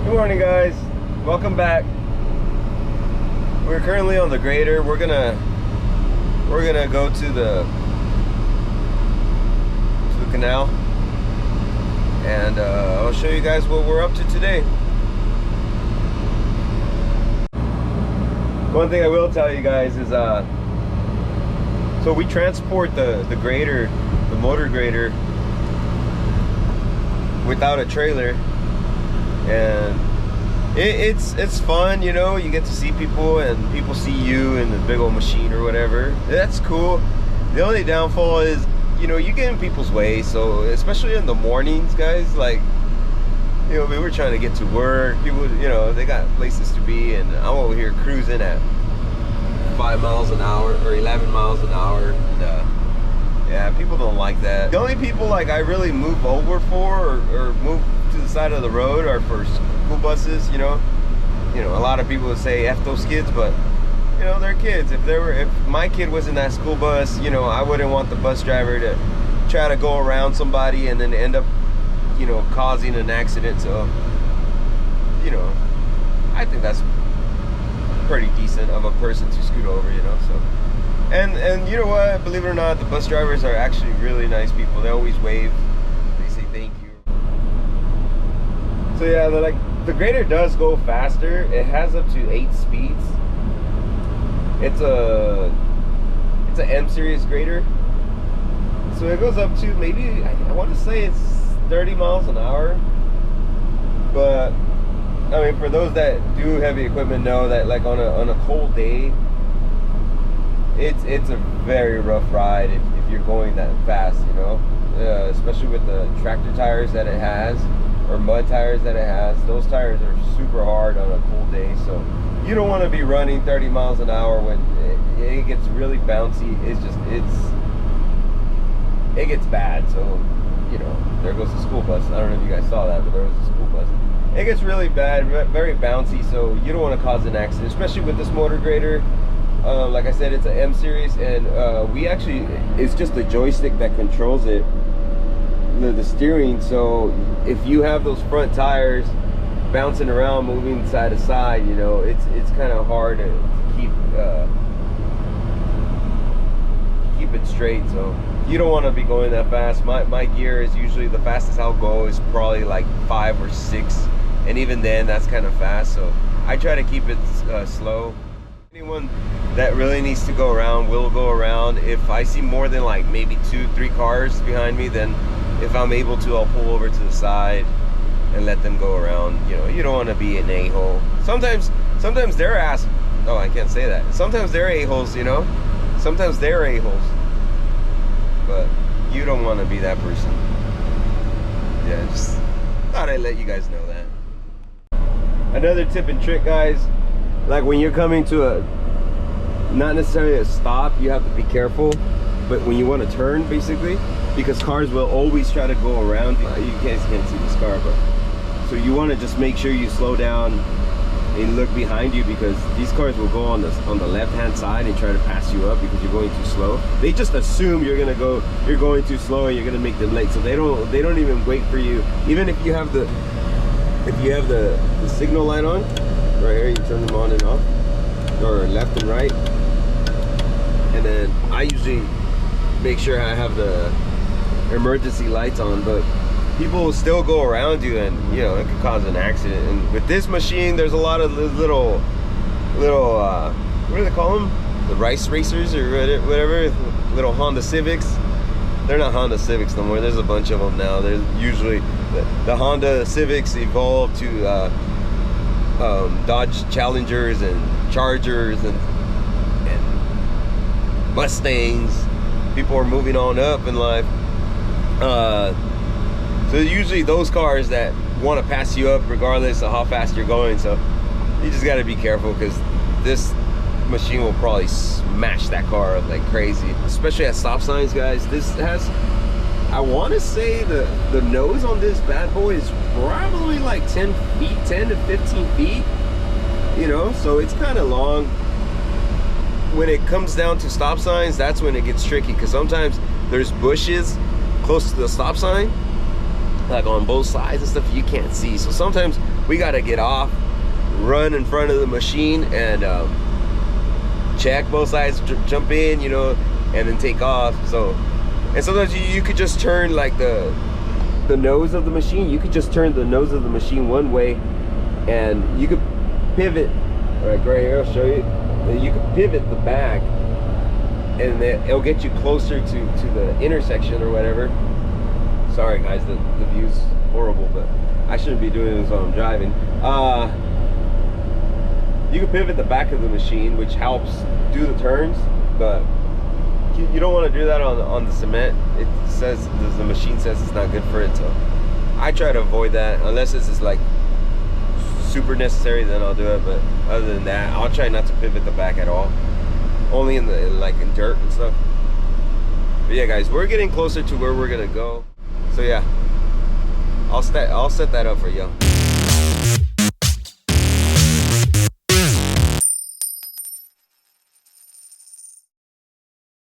Good morning, guys. Welcome back. We're currently on the grader. We're gonna go to the canal, and I'll show you guys what we're up to today. One thing I will tell you guys is so we transport the grader, the motor grader, without a trailer, and it's fun, you know. You get to see people, and people see you in the big old machine or whatever. That's cool. The only downfall is, you know, you get in people's way. So especially in the mornings, guys, like, you know, we were trying to get to work. People, you know, they got places to be, and I'm over here cruising at 5 miles an hour or 11 miles an hour. And, yeah, people don't like that. The only people like I really move over for or move to the side of the road are for school buses. You know, a lot of people would say F those kids, but you know, they're kids. If my kid was in that school bus, you know, I wouldn't want the bus driver to try to go around somebody and then end up, you know, causing an accident. So, you know, I think that's pretty decent of a person to scoot over, you know. So, and you know what, believe it or not, the bus drivers are actually really nice people. They always wave, they say thank you. So yeah, they're like, the grader does go faster. It has up to 8 speeds. It's a M series grader, so it goes up to maybe, I want to say it's 30 miles an hour. But I mean, for those that do heavy equipment know that, like, on a cold day, it's a very rough ride if you're going that fast, you know. Especially with the tractor tires that it has, or mud tires that it has. Those tires are super hard on a cold day, so you don't want to be running 30 miles an hour when it gets really bouncy. It gets bad. So, you know, there goes the school bus. I don't know if you guys saw that, but there was a school bus. It gets really bad, very bouncy, so you don't want to cause an accident, especially with this motor grader. Like I said, it's an M series, and it's just the joystick that controls it, the steering. So if you have those front tires bouncing around, moving side to side, you know, it's kind of hard to keep it straight. So you don't want to be going that fast. My gear is usually, the fastest I'll go is probably like 5 or 6, and even then that's kind of fast. So I try to keep it slow. Anyone that really needs to go around will go around. If I see more than like maybe 2-3 cars behind me, then if I'm able to, I'll pull over to the side and let them go around. You know, you don't want to be an a-hole. Sometimes they're I can't say that. Sometimes they're a-holes, you know. Sometimes they're a-holes, but you don't want to be that person. Yeah, just thought I'd let you guys know that. Another tip and trick, guys, like when you're coming to not necessarily a stop, you have to be careful. But when you want to turn, basically, because cars will always try to go around. You guys can't see this car, but so you want to just make sure you slow down and look behind you, because these cars will go on the left hand side and try to pass you up because you're going too slow. They just assume you're going too slow and you're going to make them late. So they don't even wait for you. Even if you have the signal light on right here, you turn them on and off, or left and right. And then I usually make sure I have the emergency lights on, but people will still go around you, and you know, it could cause an accident. And with this machine, there's a lot of little what do they call them? The rice racers or whatever, little Honda Civics. They're not Honda Civics no more. There's a bunch of them now. There's usually the Honda Civics evolved to Dodge Challengers and Chargers and Mustangs. People are moving on up in life. So usually those cars that want to pass you up regardless of how fast you're going. So you just got to be careful, because this machine will probably smash that car up like crazy, especially at stop signs, guys. This has, I want to say the nose on this bad boy is probably like 10 to 15 feet, you know, so it's kind of long. When it comes down to stop signs, that's when it gets tricky, because sometimes there's bushes close to the stop sign, like on both sides and stuff, you can't see. So sometimes we gotta get off, run in front of the machine, and check both sides, jump in, you know, and then take off. So, and sometimes you could just turn like the nose of the machine. You could just turn the nose of the machine one way, and you could pivot. Like right here, I'll show you. You could pivot the back, and it'll get you closer to the intersection or whatever. Sorry guys, the view's horrible, but I shouldn't be doing this while I'm driving. You can pivot the back of the machine, which helps do the turns, but you don't want to do that on the cement. It says, the machine says it's not good for it, so I try to avoid that unless this is like super necessary, then I'll do it. But other than that, I'll try not to pivot the back at all, only in the in dirt and stuff. But yeah guys, we're getting closer to where we're gonna go, so yeah, I'll set that up for you.